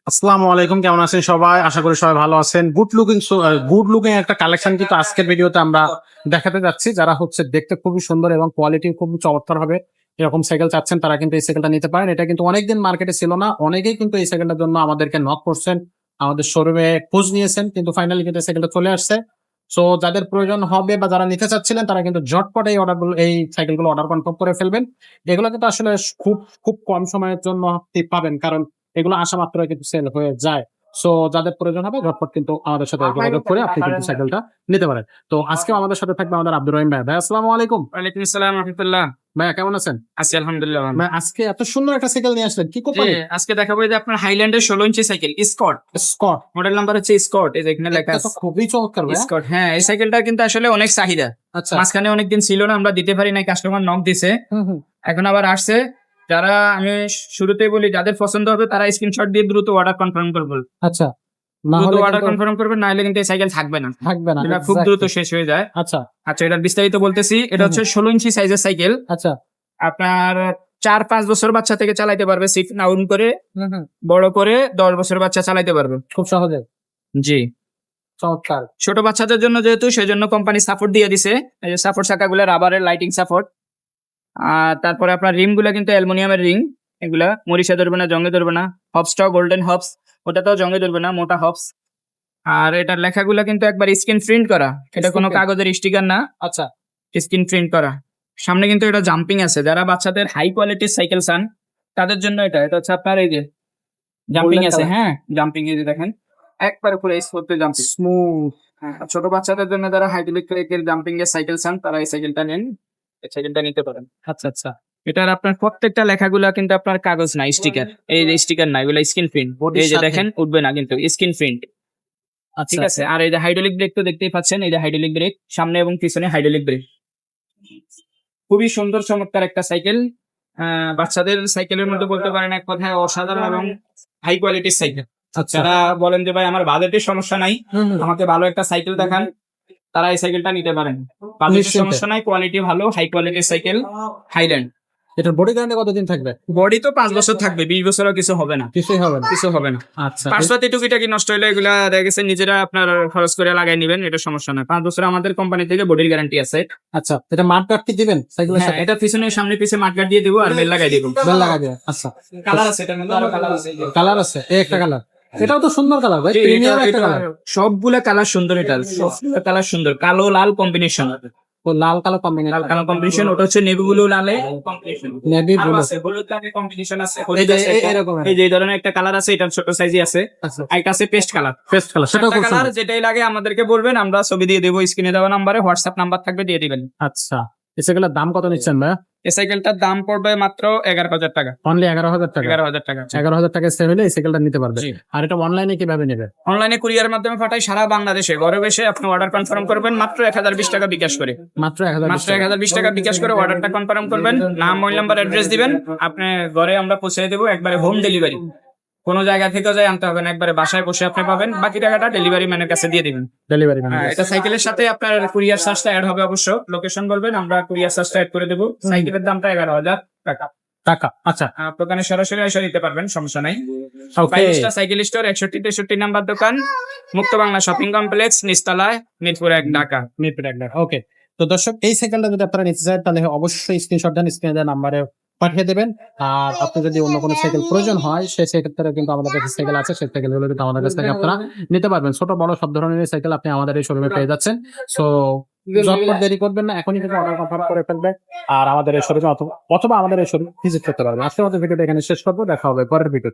আসসালামু আলাইকুম, কেমন আছেন সবাই? আশা করি সবাই ভালো আছেন। গুড লুকিং একটা কালেকশন কিন্তু আজকের ভিডিওতে আমরা দেখাতে যাচ্ছি। যারা হচ্ছে দেখতে খুবই সুন্দর এবং কোয়ালিটি খুবই চমৎকার হবে এরকম সাইকেল চাচ্ছেন, তারা কিন্তু এই সাইকেলটা নিতে পারেন। এটা কিন্তু অনেকদিন মার্কেটে ছিল না, অনেকেই কিন্তু এই সাইকেলটার জন্য আমাদেরকে নক করছেন, আমাদের শোরুমে খোঁজ নিয়েছেন, কিন্তু ফাইনালি কিন্তু এই সাইকেলটা চলে আসছে। সো যাদের প্রয়োজন হবে বা যারা নিতে চাচ্ছিলেন তারা কিন্তু ঝটপট এই সাইকেলগুলো অর্ডার কনফার্ম করে ফেলবেন। এগুলো কিন্তু আসলে খুব খুব কম সময়ের জন্য আপনি পাবেন, কারণ এগুলো আসা মাত্রই কিন্তু সেল হয়ে যায়। সো যাদের প্রয়োজন হবে ঝটপট কিন্তু আমাদের সাথে যোগাযোগ করে আপনি কিন্তু সাইকেলটা নিতে পারেন। তো আজকেও আমাদের সাথে থাকবে আমাদের আব্দুর রহিম ভাই। ভাই আসসালামু আলাইকুম। ওয়ালাইকুম আসসালাম রাহমাতুল্লাহ। ভাইয়া কেমন আছেন? আছি আলহামদুলিল্লাহ ভালো। ভাই আজকে এত সুন্দর একটা সাইকেল নিয়ে আসলেন, কি জি, কোম্পানি? আজকে দেখাবো এই যে আপনার হাইল্যান্ডের 16 ইঞ্চি cycle Scott. Scott. Model number হচ্ছে স্কট, এই যে এখানে লেখা এটা তো আছে খুবই চমৎকার ভাইয়া। স্কট। হ্যাঁ, এই সাইকেলটা কিন্তু আসলে অনেক চাহিদা। আচ্ছা। মাঝখানে অনেকদিন ছিল না, আমরা দিতে পারি নাই, কাস্টমার নক দিছে, হুম হুম। এখন আবার আসছে। যারা আমি শুরুতেই বলি যাদের পছন্দ হবে তারা স্ক্রিনশট দিয়ে দ্রুত অর্ডার কনফার্ম করবেন। আচ্ছা, না দ্রুত হলে অর্ডার কিন্তু কনফার্ম করবেন, না হলে কিন্তু এই সাইকেল থাকবে না। থাকবে না। এটা খুব দ্রুত শেষ হয়ে যায়। আচ্ছা আচ্ছা, এটার বিস্তারিত বলতেছি। এটা হুম, হচ্ছে 16 ইঞ্চি সাইজের সাইকেল। আচ্ছা। আপনার 4-5 বছর বাচ্চা থেকে চালাইতে পারবে, সিট ডাউন করে হুম হুম। বড় করে 10 বছর বাচ্চা চালাইতে পারবে। খুব সহজে। জি, চমৎকার। ছোট বাচ্চাদের জন্য যেহেতু, সেজন্য কোম্পানি সাপোর্ট দিয়ে দিছে। এই যে সাপোর্ট চাকাগুলো রাবারের লাইটিং সাপোর্ট। আর তারপরে আপনার রিম গুলা কিন্তু অ্যালুমিনিয়ামের রিং। এগুলা মরিচা ধরবে না, জঙ্গে ধরবে না। হবসটাও গোল্ডেন হবস, ওটাতেও জঙ্গে ধরবে না, মোটা হবস। আর এটার লেখাগুলা কিন্তু একবার স্ক্রিন প্রিন্ট করা, এটা কোনো Screen print? কাগজের স্টিকার না, আচ্ছা। স্ক্রিন প্রিন্ট করা। সামনে কিন্তু এটা জাম্পিং আছে, যারা বাচ্চাদের হাই কোয়ালিটির সাইকেল চান তাদের জন্য এটা এটা হচ্ছে আপনার এই যে জাম্পিং Golden আছে। color? হ্যাঁ, জাম্পিং এই যে দেখেন একবার পুরো স্পোর্টে জাম্পিং। স্মুথ। হ্যাঁ, ছোট বাচ্চাদের জন্য যারা হাইড্রোলিক ব্রেকের জাম্পিং এর সাইকেল চান তারা এই সাইকেলটা নেন, এই সাইকেলটা নিতে পারেন। আচ্ছা আচ্ছা। এটার আপনার প্রত্যেকটা লেখাগুলা কিন্তু আপনার কাগজ না, স্টিকার। এই যে স্টিকার না, এগুলা স্ক্রিন প্রিন্ট। Body-র এই যে সাথে? দেখেন উঠবে না কিন্তু স্ক্রিন প্রিন্ট। আচ্ছা ঠিক আছে। আর এই যে হাইড্রোলিক ব্রেক তো দেখতেই পাচ্ছেন, এই যে হাইড্রোলিক ব্রেক, সামনে এবং পিছনে হাইড্রোলিক ব্রেক। খুবই সুন্দর চমৎকার একটা সাইকেল। বাচ্চাদের সাইকেলের মধ্যে বলতে পারেন এক কথায় অসাধারণ এবং হাই কোয়ালিটির সাইকেল। আচ্ছা। যারা বলেন যে ভাই আমার বাজেটের সমস্যা নাই, হুম হুম। আমাকে ভালো একটা সাইকেল দেখান, তারা এই সাইকেলটা নিতে পারেন। বাজেটের নিশ্চিন্তে। সমস্যা নাই, কোয়ালিটি ভালো, হাই কোয়ালিটির সাইকেল হাইল্যান্ড। এটার বডি গ্যারান্টি কতদিন থাকবে? বডি তো 5 বছর থাকবে, 20 বছরও কিছু হবে না, কিছুই হবে না। কিছু হবে না। আচ্ছা পার্সপাতি টুকিটাকি নষ্ট হলে এগুলা দেখা গেছে নিজেরা আপনার খরচ করে লাগাই নিবেন, এটা সমস্যা নয়। 5 বছর আমাদের কোম্পানি থেকে বডির গ্যারান্টি আছে। আচ্ছা, এটা মাঠ কাট কি দিবেন সাইকেলের হ্যাঁ, সাথে? এটা পিছনে সামনে পিছে মাঠগার্ড দিয়ে দিব আর বেল লাগাই দিব। বেল লাগা দিয়ে। আচ্ছা। কালার আছে, এটার মধ্যে আরো কালার আছে। কালার আছে, এই একটা কালার। এটাও তো সুন্দর কালার ভাই, জি, প্রিমিয়াম একটা এটা কালার। সবগুলা কালার সুন্দর, এটা সবগুলা কালার সুন্দর, কালো লাল কম্বিনেশন। ও লাল কালো কম্বিনেশন। লাল কালো কম্বিনেশন, ওটা হচ্ছে নেভি ব্লু লালে কম্বিনেশন। নেভি আরো ব্লু। আছে হলুদ লালে কম্বিনেশন আছে। এই যে হলুদ আছে, এরকম। এই যে এই ধরনের একটা কালার আছে, এটা ছোট সাইজে আছে। আচ্ছা। একটা আছে পেস্ট কালার। পেস্ট কালার, সেটাও খুব কালার সুন্দর। যেটাই লাগে আমাদেরকে বলবেন, আমরা ছবি দিয়ে দেবো, স্ক্রিনে দেওয়া নাম্বারে হোয়াটসঅ্যাপ নাম্বার থাকবে, দিয়ে দিবেন। আচ্ছা, এই সাইকেলের দাম কত নিচ্ছেন ভাই? এই সাইকেলটার দাম পড়বে মাত্র 11,000 টাকা। অনলি 11,000 টাকা। 11,000 টাকা। 11,000 টাকায় সেল হলে এই সাইকেলটা নিতে পারবে। জি। আর এটা অনলাইনে কিভাবে নেবে? অনলাইনে কুরিয়ার মাধ্যমে পাঠাই সারা বাংলাদেশে। ঘরে বসে আপনি অর্ডার কনফার্ম করবেন মাত্র 1020 টাকা বিকাশ করে। মাত্র 1020 মাত্র 1020 টাকা বিকাশ করে অর্ডারটা কনফার্ম করবেন, নাম, মোবাইল নাম্বার, অ্যাড্রেস দিবেন, আপনি ঘরে আমরা পৌঁছে দেবো, একবারে হোম ডেলিভারি। কোনো জায়গা থেকে যাই আনতে হবে না, একবারে বাসায় বসে আপনি পাবেন। বাকি টাকাটা ডেলিভারি ম্যানের কাছে দিয়ে দিবেন। ডেলিভারি হ্যাঁ, এটা সাইকেলের সাথে আপনার কুরিয়ার চার্জটা অ্যাড হবে অবশ্য। লোকেশন বলবেন, আমরা কুরিয়ার চার্জটা অ্যাড করে দেবো। সাইকেলের দামটা 11,000 টাকা। টাকা। আচ্ছা। দোকানে সরাসরি এসে নিতে পারবেন, সমস্যা নাই। ওকে। সাইকেল স্টোর 61-63 নাম্বার দোকান, মুক্ত বাংলা শপিং কমপ্লেক্স, নিচতলায়, মিরপুর 1 ঢাকা। মিরপুর এক। ওকে। তো দর্শক, এই সাইকেলটা যদি আপনারা নিতে চান তাহলে অবশ্যই স্ক্রিনশট দেন, স্ক্রিনে দেওয়া নাম্বারে পাঠিয়ে দেবেন। আর আপনি যদি অন্য কোনো সাইকেল প্রয়োজন হয় সেক্ষেত্রে কিন্তু আমাদের কাছে সাইকেল আছে, সেই সাইকেলগুলো কিন্তু আমাদের কাছ থেকে আপনারা নিতে পারবেন। ছোট বড় সব ধরনের সাইকেল আপনি আমাদের এই শোরুমে পেয়ে যাচ্ছেন। সো ঝটপট দেরি করবেন না, এখনই কিন্তু অর্ডার কনফার্ম করে ফেলবেন। আর আমাদের এই শোরুমে অথবা আমাদের এই শোরুম ভিজিট করতে পারবেন। আজকের মতো ভিডিওটা এখানে শেষ করবো, দেখা হবে পরের ভিডিও।